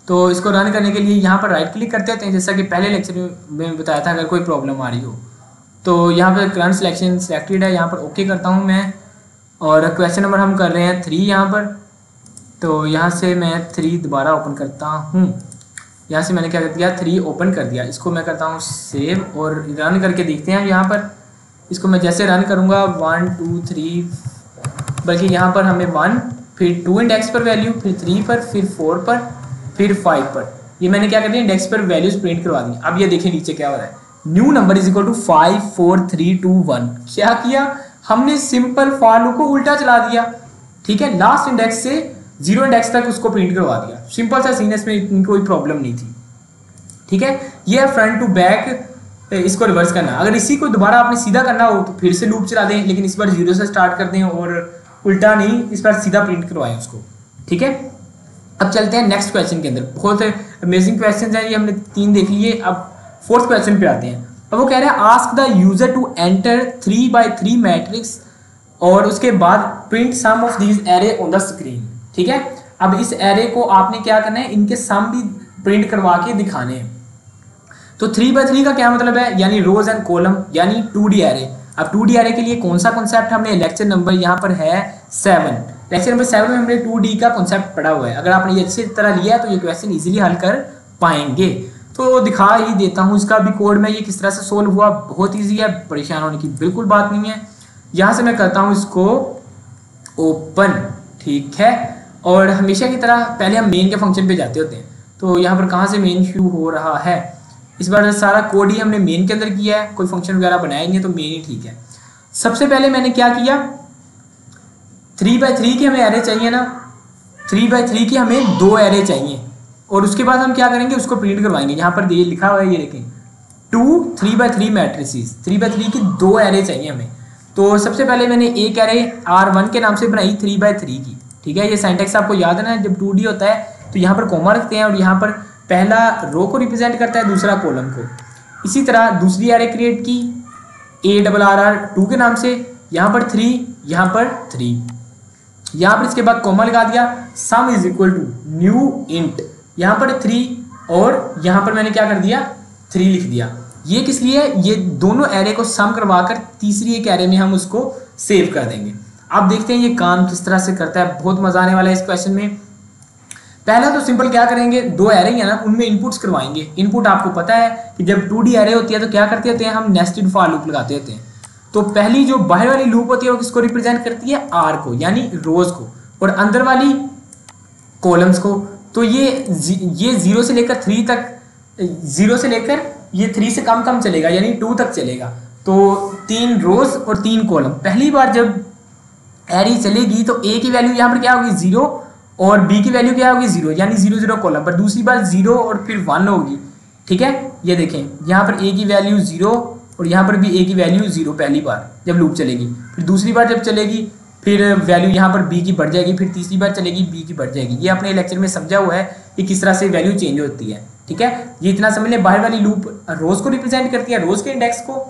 तो इसको रन करने के लिए यहाँ पर राइट क्लिक करते हैं, जैसा कि पहले लेक्चर में बताया था। अगर कोई प्रॉब्लम आ रही हो तो यहाँ पर करंट सिलेक्शन सिलेक्टेड है, यहाँ पर ओके करता हूँ मैं। और क्वेश्चन नंबर हम कर रहे हैं 3 यहाँ पर, तो यहाँ से मैं 3 दोबारा ओपन करता हूँ। यहाँ से मैंने क्या कर दिया, 3 ओपन कर दिया। इसको मैं करता हूँ सेव और रन करके देखते हैं। यहाँ पर इसको मैं जैसे रन करूँगा 1 2 3, बल्कि यहाँ पर हमें 1, फिर 2 इंडेक्स पर वैल्यू, फिर 3 पर, फिर 4 पर, फिर 5 पर, ये मैंने क्या कर दिया, इंडेक्स पर वैल्यूज प्रिंट करवा दी। अब ये देखिए नीचे क्या हो रहा है, new number is equal to 5 4 3 2 1। क्या किया हमने, सिंपल फॉर लूप को उल्टा चला दिया, ठीक है। लास्ट इंडेक्स से 0 इंडेक्स तक उसको प्रिंट करवा दिया। सिंपल सा सीन है, इसमें इतनी कोई प्रॉब्लम नहीं थी, ठीक है। ये है फ्रंट टू बैक, इसको रिवर्स करना। अगर इसी को दोबारा आपने सीधा करना हो तो फिर से लूप चला दें, लेकिन इस बार 0 से स्टार्ट कर दें और उल्टा नहीं, इस बार सीधा प्रिंट करवाएं उसको, ठीक है। अब चलते हैं नेक्स्ट क्वेश्चन के अंदर। बहुत अमेजिंग क्वेश्चन है ये, हमने 3 देख लिए। अब 4th क्वेश्चन पे आते हैं। अब वो कह रहा है ask the user to enter 3 by 3 matrix और उसके बाद print sum of these array on the screen, ठीक है। अब इस एरे को आपने क्या करना है, इनके सम भी प्रिंट करवा के दिखाने हैं। तो 3x3 का क्या मतलब है, यानी रोज एंड कॉलम, यानी 2D एरे। अब 2D एरे के लिए कौन सा कॉन्सेप्ट हमने, लेक्चर नंबर यहाँ पर है 7, लेक्चर नंबर 7 में हमने 2D का कॉन्सेप्ट पढ़ा हुआ है। अगर आपने ये अच्छी तरह लिया तो ये क्वेश्चन इजीली हल कर पाएंगे। तो दिखा ही देता हूँ इसका भी कोड में ये किस तरह से सोल्व हुआ, बहुत ईजी है, परेशान होने की बिल्कुल बात नहीं है। यहाँ से मैं करता हूँ इसको ओपन, ठीक है। और हमेशा की तरह पहले हम मेन के फंक्शन पे जाते होते हैं। तो यहाँ पर कहाँ से मेन शुरू हो रहा है, इस बार सारा कोड ही हमने मेन के अंदर किया है, कोई फंक्शन वगैरह बनाएंगे तो मेन ही ठीक है। सबसे पहले मैंने क्या किया, 3x3 की हमें एरे चाहिए ना, 3x3 की हमें 2 एरे चाहिए, और उसके बाद हम क्या करेंगे, उसको प्रिंट करवाएंगे। यहाँ पर ये लिखा हुआ है, ये देखें 2 3x3 मैट्रिसेस, 3x3 की 2 एरे चाहिए हमें। तो सबसे पहले मैंने एक एरे R1 के नाम से बनाई 3x3 की, ठीक है। ये सिंटैक्स आपको याद है ना, जब 2D होता है तो यहाँ पर कॉमा रखते हैं और यहाँ पर पहला रो को रिप्रेजेंट करता है, दूसरा कॉलम को। इसी तरह दूसरी एरे क्रिएट की ARR2 के नाम से, यहाँ पर 3, यहाँ पर 3, यहाँ पर इसके बाद कॉमा लगा दिया, sum is equal to new int, यहाँ पर 3 और यहाँ पर मैंने क्या कर दिया 3 लिख दिया। ये किस लिए, ये दोनों एरे को सम करवाकर तीसरी एक एरे में हम उसको सेव कर देंगे। अब देखते हैं ये काम किस तरह से करता है, बहुत मजा आने वाला है इस क्वेश्चन में। पहला तो सिंपल क्या करेंगे, 2 एरे है ना, उनमें इनपुट्स करवाएंगे। इनपुट आपको पता है कि जब 2D एरे होती है तो क्या करते होते हैं, हम नेस्टेड फॉर लूप लगाते होते हैं। तो पहली जो बाहर वाली लूप होती है वो किसको रिप्रेजेंट करती है, R को, यानी रोज को, और अंदर वाली कॉलम्स को। तो ये 0 से लेकर 3 तक, 0 से लेकर ये 3 से कम चलेगा, यानी 2 तक चलेगा। तो 3 रोज और 3 कॉलम। पहली बार जब एरे चलेगी तो A की वैल्यू यहाँ पर क्या होगी 0 और B की वैल्यू क्या होगी 0, यानी 0 0 कॉलम पर। दूसरी बार 0 और फिर 1 होगी, ठीक है। ये देखें यहाँ पर A की वैल्यू 0 और यहाँ पर भी A की वैल्यू 0 पहली बार जब लूप चलेगी। फिर दूसरी बार जब चलेगी फिर वैल्यू यहाँ पर B की बढ़ जाएगी, फिर तीसरी बार चलेगी B की बढ़ जाएगी। ये अपने लेक्चर में समझा हुआ है कि किस तरह से वैल्यू चेंज होती है, ठीक है। ये इतना समझ लें, बाहर वाली लूप रोज को रिप्रेजेंट करती है, रोज के इंडेक्स को,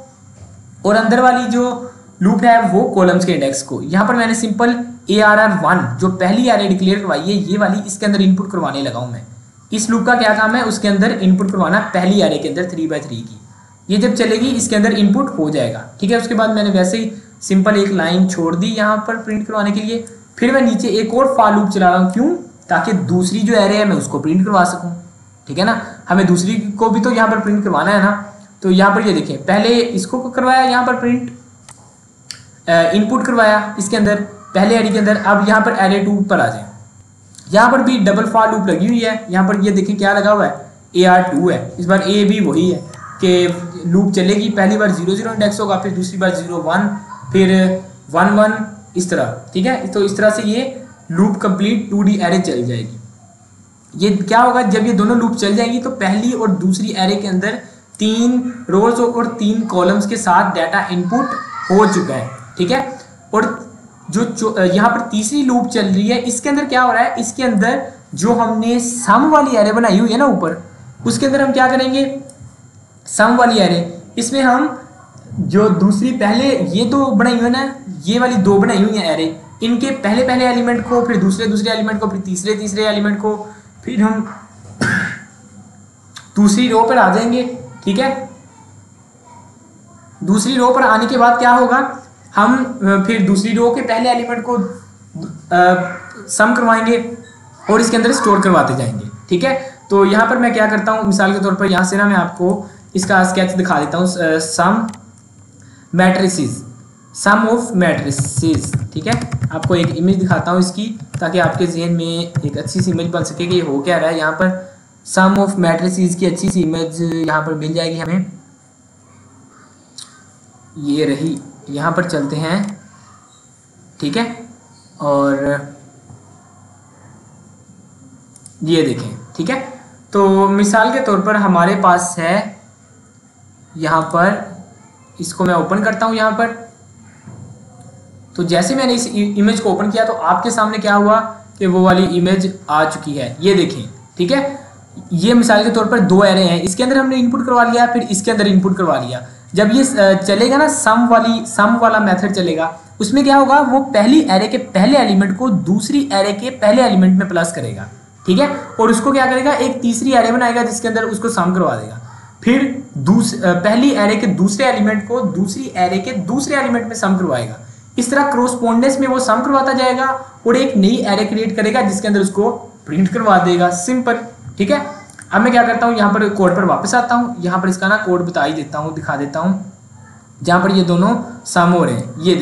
और अंदर वाली जो लूप है वो कॉलम्स के इंडेक्स को। यहाँ पर मैंने सिंपल ARR1 जो पहली एरे डिक्लेयर करवाई है, ये वाली इसके अंदर इनपुट करवाने लगा हूँ मैं। इस लूप का क्या काम है, उसके अंदर इनपुट करवाना पहली एरे के अंदर 3x3 की। ये जब चलेगी इसके अंदर इनपुट हो जाएगा, ठीक है। उसके बाद मैंने वैसे ही सिंपल एक लाइन छोड़ दी यहाँ पर प्रिंट करवाने के लिए। फिर मैं नीचे एक और फॉर लूप चला रहा हूँ, क्यों, ताकि दूसरी जो एरे है मैं उसको प्रिंट करवा सकूँ, ठीक है ना। हमें दूसरी को भी तो यहाँ पर प्रिंट करवाना है ना। तो यहाँ पर ये देखें, पहले इसको करवाया यहाँ पर प्रिंट, इनपुट करवाया इसके अंदर पहले एरे के अंदर। अब यहाँ पर एरे 2 पर आ जाए, यहाँ पर भी डबल फॉर लूप लगी हुई है। यहाँ पर ये देखें क्या लगा हुआ है, AR2 है। इस बार A भी वही है कि लूप चलेगी, पहली बार 0 0 इंडेक्स होगा, फिर दूसरी बार 0 1, फिर 1 1, इस तरह, ठीक है। तो इस तरह से ये लूप कंप्लीट 2D एरे चल जाएगी। ये क्या होगा, जब ये दोनों लूप चल जाएंगी तो पहली और दूसरी एरे के अंदर 3 रोज और 3 कॉलम्स के साथ डाटा इनपुट हो चुका है, ठीक है। और जो यहाँ पर तीसरी लूप चल रही है, इसके अंदर क्या हो रहा है, इसके अंदर जो हमने सम वाली एरे बनाई हुई है ना ऊपर, उसके अंदर हम क्या करेंगे, सम वाली एरे, इसमें हम जो दूसरी पहले ये 2 बनाई हुई है ना, ये वाली 2 बनाई हुई है एरे, इनके पहले एलिमेंट को, फिर दूसरे एलिमेंट को, फिर तीसरे एलिमेंट को, फिर हम दूसरी रो पर आ जाएंगे, ठीक है। दूसरी रो पर आने के बाद क्या होगा, हम फिर दूसरी रो के पहले एलिमेंट को सम करवाएंगे और इसके अंदर स्टोर करवाते जाएंगे, ठीक है। तो यहाँ पर मैं क्या करता हूँ, मिसाल के तौर पर यहाँ से ना मैं आपको इसका स्केच दिखा देता हूँ, सम मैट्रिसेस, सम ऑफ मैट्रिसेस, ठीक है। आपको एक इमेज दिखाता हूँ इसकी, ताकि आपके जहन में एक अच्छी सी इमेज बन सके कि ये हो क्या रहा है। यहाँ पर सम ऑफ मैट्रिसेस की अच्छी सी इमेज यहाँ पर मिल जाएगी हमें, ये रही। यहाँ पर चलते हैं, ठीक है, और ये देखें, ठीक है। तो मिसाल के तौर पर हमारे पास है यहाँ पर, इसको मैं ओपन करता हूँ यहाँ पर। तो जैसे मैंने इस इमेज को ओपन किया तो आपके सामने क्या हुआ कि वो वाली इमेज आ चुकी है, ये देखें, ठीक है। ये मिसाल के तौर पर 2 एरे हैं, इसके अंदर हमने इनपुट करवा लिया, फिर इसके अंदर इनपुट करवा लिया। जब ये चलेगा ना, सम वाला मेथड चलेगा, उसमें क्या होगा, वो पहली एरे के पहले एलिमेंट को दूसरी एरे के पहले एलिमेंट में प्लस करेगा, ठीक है। और उसको क्या करेगा, एक तीसरी एरे बनाएगा जिसके अंदर उसको सम करवा देगा। फिर पहली एरे के दूसरे एलिमेंट को दूसरी एरे के दूसरे एलिमेंट में सम करवाएगा। इस तरह क्रॉसपोंडेंस में वो सम करवाता जाएगा और एक नई एरे क्रिएट करेगा जिसके अंदर उसको प्रिंट करवा देगा। सिंपल, ठीक है। अब मैं क्या करता हूँ, यहाँ पर कोड पर वापस आता हूँ। यहाँ पर इसका ना कोड बता ही देता हूँ, दिखा देता हूँ। जहाँ पर ये दोनों सम हो रहे हैं, ये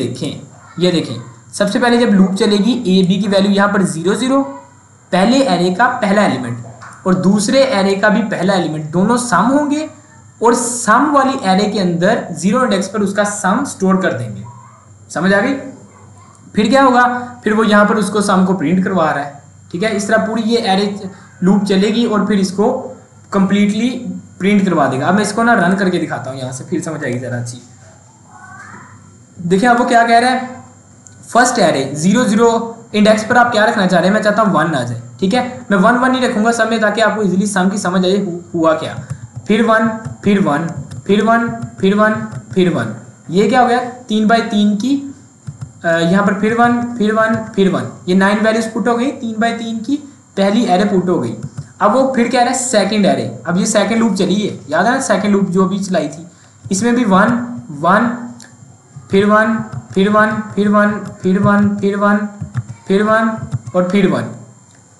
देखें। सबसे पहले जब लूप चलेगी ए बी की वैल्यू यहाँ पर 0 0, पहले एरे का पहला एलिमेंट और दूसरे एरे का भी पहला एलिमेंट दोनों सम होंगे और सम वाली एरे के अंदर 0 इंडेक्स पर उसका सम स्टोर कर देंगे। समझ आ गई? फिर क्या होगा, फिर वो यहाँ पर उसको सम को प्रिंट करवा रहा है, ठीक है। इस तरह पूरी ये एरे लूप चलेगी और फिर इसको कंप्लीटली प्रिंट करवा देगा। अब मैं इसको ना रन करके दिखाता हूँ यहाँ से, फिर समझ आएगी जरा अच्छी। देखिए अब वो क्या कह रहा है, फर्स्ट एरे 0 0 इंडेक्स पर आप क्या रखना चाह रहे हैं, मैं चाहता हूँ 1 आ जाए, ठीक है। मैं 1 1 ही रखूंगा सब में ताकि आपको इजीली सम की समझ आए हुआ क्या। फिर 1 फिर 1 फिर 1 फिर 1 फिर 1, ये क्या हो गया 3 बाई 3 की, यहाँ पर फिर 1 फिर 1 फिर 1, ये 9 वैल्यूज पुट हो गई। 3 बाई 3 की पहली एरे पुट हो गई। अब वो फिर कह रहा है सेकंड एरे। अब ये सेकंड लूप चली है, याद है ना सेकंड लूप जो अभी चलाई थी, इसमें भी 1 1 फिर 1 फिर 1 फिर 1 फिर 1 फिर 1 फिर 1 और फिर 1।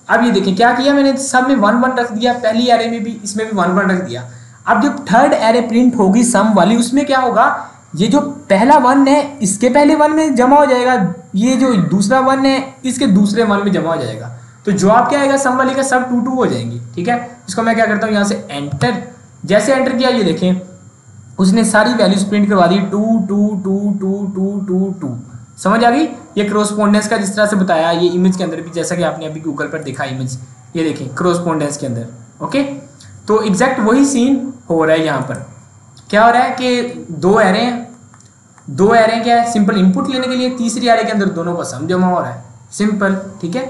अब ये देखिए क्या किया मैंने, सब में 1 1 रख दिया, पहली एरे में भी इसमें भी 1 1 रख दिया। अब जब थर्ड एरे प्रिंट होगी सम वाली, उसमें क्या होगा, ये जो पहला 1 है इसके पहले 1 में जमा हो जाएगा, ये जो दूसरा 1 है इसके दूसरे 1 में जमा हो जाएगा। तो जवाब क्या आएगा सम वाली का, सब 2 2 हो जाएंगी, ठीक है। इसको मैं क्या करता हूँ यहाँ से एंटर, जैसे एंटर किया ये देखें उसने सारी वैल्यूज प्रिंट करवा दी 2 2 2 2 2 2 2। समझ आ गई? ये क्रॉसपोंडेंस का जिस तरह से बताया, ये इमेज के अंदर भी जैसा कि आपने अभी गूगल पर देखा इमेज, ये देखें क्रॉसपोंडेंस के अंदर, ओके। तो एग्जैक्ट वही सीन हो रहा है यहाँ पर। क्या हो रहा है कि दो एरे क्या है, सिंपल इनपुट लेने के लिए, तीसरी एरे के अंदर दोनों का सम जमा हो रहा है, सिंपल, ठीक है।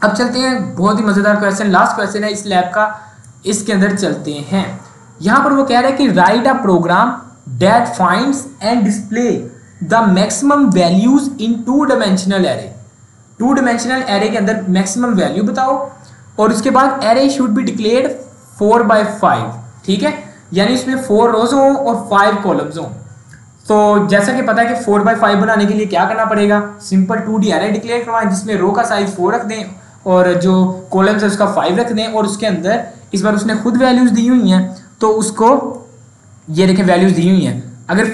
अब चलते हैं, बहुत ही मजेदार क्वेश्चन, लास्ट क्वेश्चन है इस लैब का, इसके अंदर चलते हैं। यहाँ पर वो कह रहा है कि write a program that finds and display the maximum values in 2 dimensional array. 2 dimensional array के अंदर मैक्सिमम वैल्यू बताओ और उसके बाद array should be declared 4 by 5, ठीक है। यानी इसमें 4 रोज हों और 5 कॉलम्स हों। तो जैसा कि पता है कि 4 by 5 बनाने के लिए क्या करना पड़ेगा, सिंपल 2D एरे डिक्लेयर करवाएं जिसमें रो का साइज 4 रख दें और जो कॉलम्स है उसका 5 रख दें और उसके अंदर इस बार उसने खुद वैल्यूज दी हुई हैं तो उसको ये देखें वैल्यूज दी हुई हैं। अगर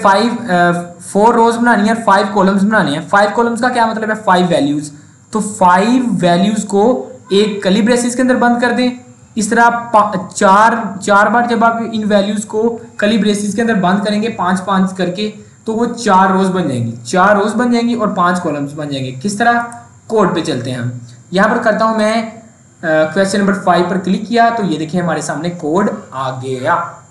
4 रोज बनानी है, 5 कॉलम्स बनाने हैं, 5 कॉलम्स का क्या मतलब है 5 वैल्यूज, तो 5 वैल्यूज को एक कर्ली ब्रेसेस के अंदर बंद कर दें। इस तरह चार बार जब आप इन वैल्यूज को कर्ली ब्रेसेस के अंदर बंद करेंगे 5 5 करके, तो वो 4 रोज बन जाएंगी, 4 रोज बन जाएंगी और 5 कॉलम्स बन जाएंगे। किस तरह, कोड पे चलते हैं हम। यहाँ पर करता हूँ मैं क्वेश्चन नंबर 5 पर क्लिक किया तो ये देखिए हमारे सामने कोड आ गया।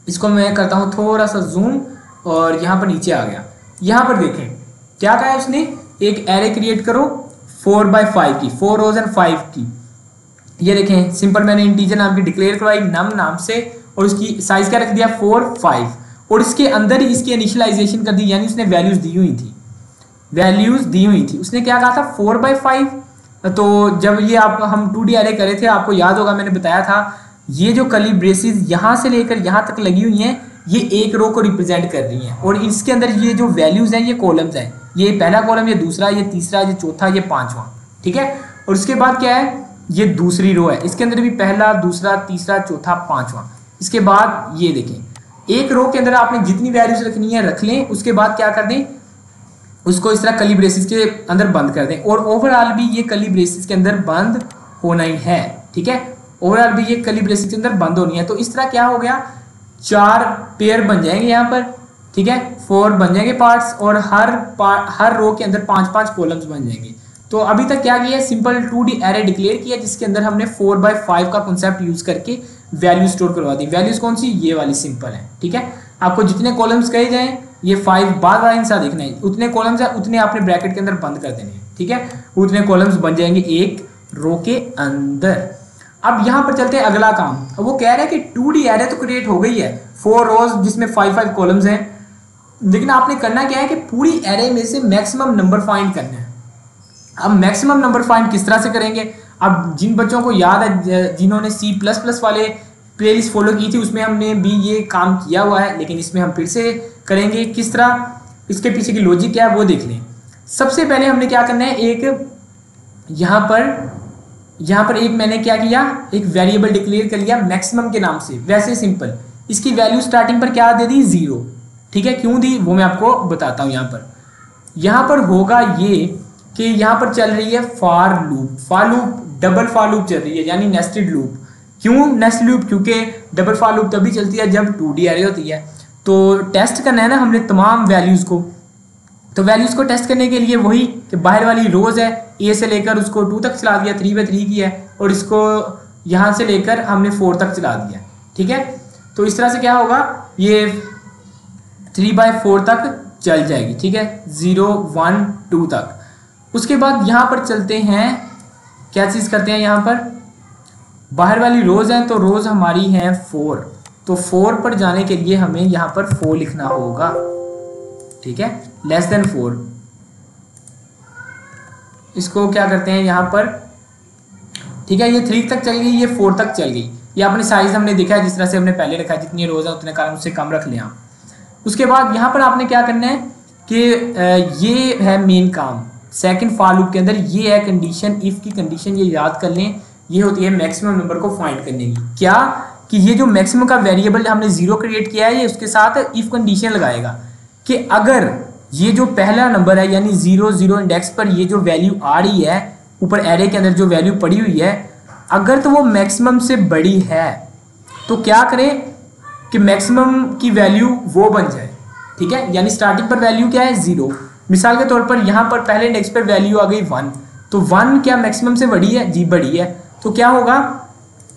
इसको मैं करता हूँ थोड़ा सा जूम और यहाँ पर नीचे आ गया। यहाँ पर देखें क्या कहा है उसने, एक एरे क्रिएट करो 4 by 5 की, 4 रोज एंड 5 की। ये देखें सिंपल मैंने इंटीजर नाम की डिक्लेयर करवाई नम नाम से और उसकी साइज क्या रख दिया 4 5 और इसके अंदर ही इसकी इनिशियलाइजेशन कर दी, यानी उसने वैल्यूज दी हुई थी। उसने क्या कहा था 4 by 5। तो जब ये हम 2D एरे करे थे आपको याद होगा मैंने बताया था ये जो कर्ली ब्रेसेस यहाँ से लेकर यहाँ तक लगी हुई हैं ये एक रो को रिप्रेजेंट कर रही हैं और इसके अंदर ये जो वैल्यूज हैं ये कॉलम्स हैं, ये पहला कॉलम, ये दूसरा, ये तीसरा, ये चौथा, ये 5वां, ठीक है। और उसके बाद क्या है, ये दूसरी रो है, इसके अंदर भी पहला, दूसरा, तीसरा, चौथा, 5वां। इसके बाद ये देखें एक रो के अंदर आपने जितनी वैल्यूज रखनी है रख लें, उसके बाद क्या कर दें उसको इस तरह कर्ली ब्रेसेस के अंदर बंद कर दें और ओवरऑल भी ये कर्ली ब्रेसेस के अंदर बंद होना ही है, ठीक है। ओवरऑल भी ये कर्ली ब्रेसेस के अंदर बंद होनी है। तो इस तरह क्या हो गया 4 पेयर बन जाएंगे यहाँ पर, ठीक है, 4 बन जाएंगे पार्ट्स और हर रो के अंदर 5 5 कॉलम्स बन जाएंगे। तो अभी तक क्या किया है, सिंपल 2D एरे डिक्लेयर किया जिसके अंदर हमने 4 by 5 का कॉन्सेप्ट यूज करके वैल्यू स्टोर करवा दी। वैल्यूज कौन सी, ये वाली सिंपल है, ठीक है। आपको जितने कॉलम्स कहे जाएं ये 5 बार बार इंसान देखना है, उतने कॉलम्स है उतने आपने ब्रैकेट के अंदर बंद कर देने हैं, ठीक है। उतने कॉलम्स बन जाएंगे एक रो के अंदर। अब यहाँ पर चलते हैं अगला काम। अब वो कह रहा है कि 2D एरे तो क्रिएट हो गई है 4 रोज जिसमें 5 5 कॉलम्स हैं, लेकिन आपने करना क्या है कि पूरी एरे में से मैक्सिमम नंबर फाइंड करना है। अब मैक्सिमम नंबर फाइंड किस तरह से करेंगे? अब जिन बच्चों को याद है, जिन्होंने C++ वाले प्लेलिस्ट फॉलो की थी, उसमें हमने भी ये काम किया हुआ है, लेकिन इसमें हम फिर से करेंगे। किस तरह, इसके पीछे की लॉजिक क्या है वो देख लें। सबसे पहले हमने क्या करना है, एक यहाँ पर एक मैंने क्या किया, एक वेरिएबल डिक्लेयर कर लिया मैक्सिमम के नाम से। वैसे सिंपल, इसकी वैल्यू स्टार्टिंग पर क्या दे दी, 0। ठीक है, क्यों दी वो मैं आपको बताता हूँ। यहाँ पर होगा ये कि यहाँ पर चल रही है for loop, double for loop चल रही है, यानी नेस्टेड लूप। क्यों नेस्टेड लूप? क्योंकि डबल फॉर लूप तभी चलती है जब 2D एरे होती है। तो टेस्ट करना है ना हमने तमाम वैल्यूज़ को, तो वैल्यूज़ को टेस्ट करने के लिए वही कि बाहर वाली रोज़ है, A से लेकर उसको 2 तक चला दिया, 3/3 की है, और इसको यहाँ से लेकर हमने 4 तक चला दिया। ठीक है, तो इस तरह से क्या होगा, ये 3/4 तक चल जाएगी। ठीक है, 0 1 2 तक। उसके बाद यहाँ पर चलते हैं, क्या चीज़ करते हैं, यहाँ पर बाहर वाली रोज़ हैं, तो रोज़ हमारी हैं 4, तो 4 पर जाने के लिए हमें यहाँ पर 4 लिखना होगा। ठीक है, लेस देन 4। इसको क्या करते हैं यहाँ पर, ठीक है, ये 3 तक चल गई, ये 4 तक चल गई। ये अपने साइज हमने देखा है जिस तरह से हमने पहले रखा है, जितनी रोज़ है उतने कारण उससे कम रख लें आप। उसके बाद यहाँ पर आपने क्या करना है कि ये है मेन काम सेकंड फॉर लूप के अंदर, ये है कंडीशन, इफ़ की कंडीशन, ये याद कर लें, ये होती है मैक्सिमम नंबर को फाइंड करने की। क्या कि ये जो मैक्सिमम का वेरिएबल हमने 0 क्रिएट किया है, ये उसके साथ इफ़ कंडीशन लगाएगा कि अगर ये जो पहला नंबर है यानी 0 0 इंडेक्स पर ये जो वैल्यू आ रही है ऊपर एरे के अंदर जो वैल्यू पड़ी हुई है, अगर तो वो मैक्सिमम से बड़ी है तो क्या करें कि मैक्सिमम की वैल्यू वो बन जाए। ठीक है, यानी स्टार्टिंग पर वैल्यू क्या है, 0। मिसाल के तौर पर यहाँ पर पहले इंडेक्स पर वैल्यू आ गई 1, तो 1 क्या मैक्सिमम से बड़ी है? जी बड़ी है। तो क्या होगा,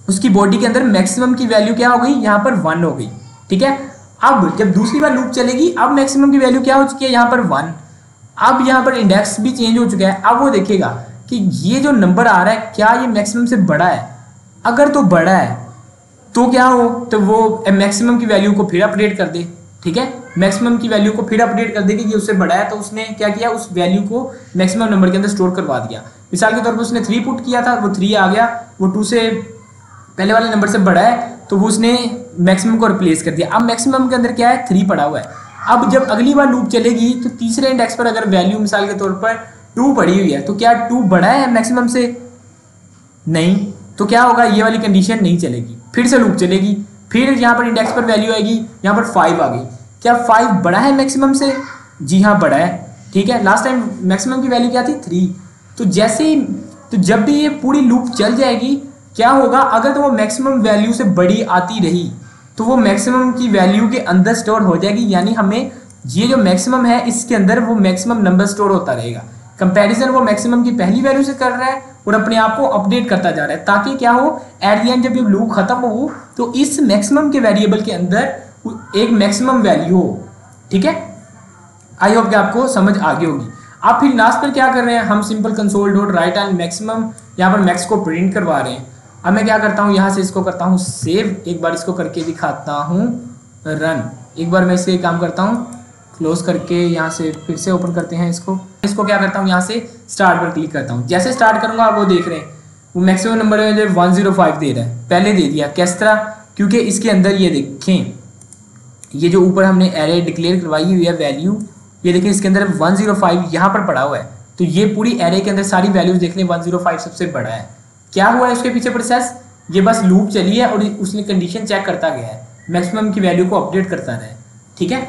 उसकी बॉडी के अंदर मैक्सिमम की वैल्यू क्या हो गई, यहाँ पर 1 हो गई। ठीक है, अब जब दूसरी बार लूप चलेगी, अब मैक्सिमम की वैल्यू क्या हो चुकी है, यहाँ पर 1। अब यहाँ पर इंडेक्स भी चेंज हो चुका है। अब वो देखेगा कि ये जो नंबर आ रहा है क्या ये मैक्सिमम से बड़ा है। अगर तो बड़ा है तो क्या हो, तो वो मैक्सिमम की वैल्यू को फिर अपडेट कर दे। ठीक है, मैक्सिमम की वैल्यू को फिर अपडेट कर दे कि ये उससे बड़ा है, तो उसने क्या किया, उस वैल्यू को मैक्सिमम नंबर के अंदर स्टोर करवा दिया। मिसाल के तौर पर उसने 3 पुट किया था, वो 3 आ गया, वो 2 से पहले वाले नंबर से बड़ा है, तो वो उसने मैक्सिमम को रिप्लेस कर दिया। अब मैक्सिमम के अंदर क्या है, 3 पड़ा हुआ है। अब जब अगली बार लूप चलेगी तो तीसरे इंडेक्स पर अगर वैल्यू मिसाल के तौर पर 2 पड़ी हुई है, तो क्या 2 बड़ा है मैक्सिमम से? नहीं। तो क्या होगा, ये वाली कंडीशन नहीं चलेगी, फिर से लूप चलेगी, फिर यहाँ पर इंडेक्स पर वैल्यू आएगी, यहाँ पर 5 आ गई। क्या 5 बड़ा है मैक्सिमम से? जी हाँ बड़ा है। ठीक है, लास्ट टाइम मैक्सिमम की वैल्यू क्या थी, 3। तो जैसे ही, तो जब भी ये पूरी लूप चल जाएगी, क्या होगा, अगर तो वो मैक्सिमम वैल्यू से बड़ी आती रही तो वो मैक्सिमम की वैल्यू के अंदर स्टोर हो जाएगी, यानी हमें ये जो मैक्सिमम है इसके अंदर वो मैक्सिमम नंबर स्टोर होता रहेगा। कंपैरिजन वो मैक्सिमम की पहली वैल्यू से कर रहा है और अपने आप को अपडेट करता जा रहा है, ताकि क्या हो, एट द एंड जब ये लूप खत्म हो तो इस मैक्सिमम के वेरिएबल के अंदर एक मैक्सिमम वैल्यू हो। ठीक है, आई होप कि आपको समझ आ गई होगी। आप फिर लास्ट पर क्या कर रहे हैं, हम simple console dot right and maximum यहाँ पर मैक्स को प्रिंट करवा रहे हैं। अब मैं क्या करता हूँ, यहाँ से इसको करता हूँ सेव, एक बार इसको करके दिखाता हूँ रन। एक बार मैं इसे काम करता हूँ, क्लोज करके यहाँ से फिर से ओपन करते हैं इसको क्या करता हूँ, यहाँ से स्टार्ट पर क्लिक करता हूँ। जैसे स्टार्ट करूँगा आप वो देख रहे हैं वो मैक्सिमम नंबर है जो 105 दे रहा है, पहले दे दिया। किस तरह, क्योंकि इसके अंदर ये देखें, ये जो ऊपर हमने एरे डिक्लेयर करवाई हुई है वैल्यू, ये देखें इसके अंदर 105 यहाँ पर पड़ा हुआ है, तो ये पूरी एरे के अंदर सारी वैल्यूज देख लें, 105 सबसे बड़ा है। क्या हुआ है उसके पीछे प्रोसेस, ये बस लूप चली है और उसने कंडीशन चेक करता गया है, मैक्सिमम की वैल्यू को अपडेट करता रहा है। ठीक है,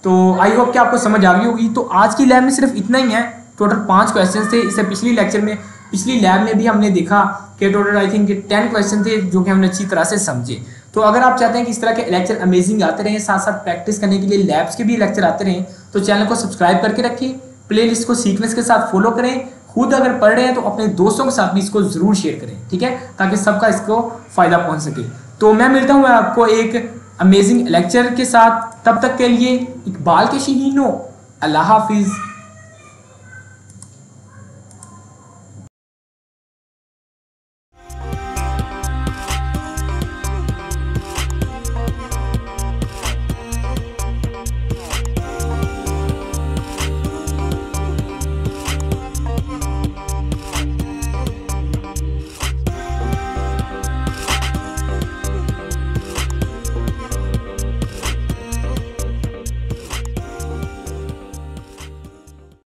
तो आई होप कि आपको समझ आ गई होगी। तो आज की लैब में सिर्फ इतना ही है, टोटल 5 क्वेश्चन थे। इससे पिछली लैब में भी हमने देखा कि टोटल आई थिंक 10 क्वेश्चन थे जो कि हमने अच्छी तरह से समझे। तो अगर आप चाहते हैं कि इस तरह के लेक्चर अमेजिंग आते रहें, साथ साथ प्रैक्टिस करने के लिए लैब्स के भी लेक्चर आते रहें, तो चैनल को सब्सक्राइब करके रखें, प्लेलिस्ट को सीक्वेंस के साथ फॉलो करें। खुद अगर पढ़ रहे हैं तो अपने दोस्तों के साथ भी इसको जरूर शेयर करें, ठीक है, ताकि सबका इसको फायदा पहुंच सके। तो मैं मिलता हूं आपको एक अमेजिंग लेक्चर के साथ, तब तक के लिए इकबाल के शहीनों, अल्लाह हाफिज।